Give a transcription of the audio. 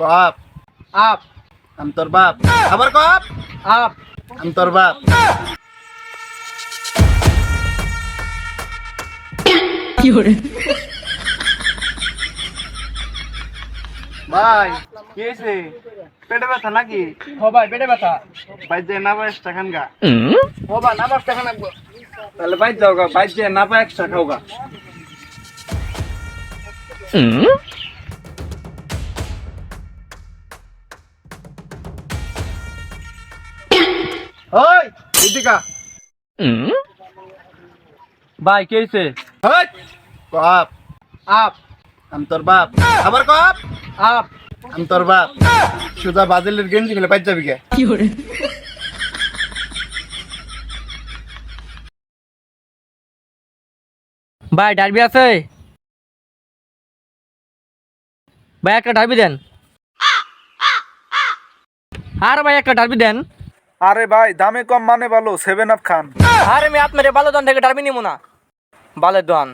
কপ up আমি তোর বাপ আবার কপ আপ আমি তোর বাপ ভাই কি হয়েছে পেটে ব্যথা নাকি ও ভাই পেটে ব্যথা। ভাই যে না পায় এক্সট্রা খান গা ও ভাই না পাঁচ টাকা লাগবে। তাহলে বাইর যাও গা বাইর যে না পায় এক্সট্রা খাও গা ওই এদিকা ভাই কি হয়েছে? ওই কপ আপ আমি তোর বাপ আবার কপ আপ আমি তোর বাপ সুজা বাজেলের গেঞ্জি ফেলে বাইর যাবি কে ভাই ডারবি আছে? ভাই একটা ডারবি দেন। আর ভাই একটা ডারবি দেন। আরে ভাই দামে কম মানে ভালো 7 আপ খান আরে আমি আপনার ভালো দোকান থেকে ডারবি নিবো না। ভালো দোকান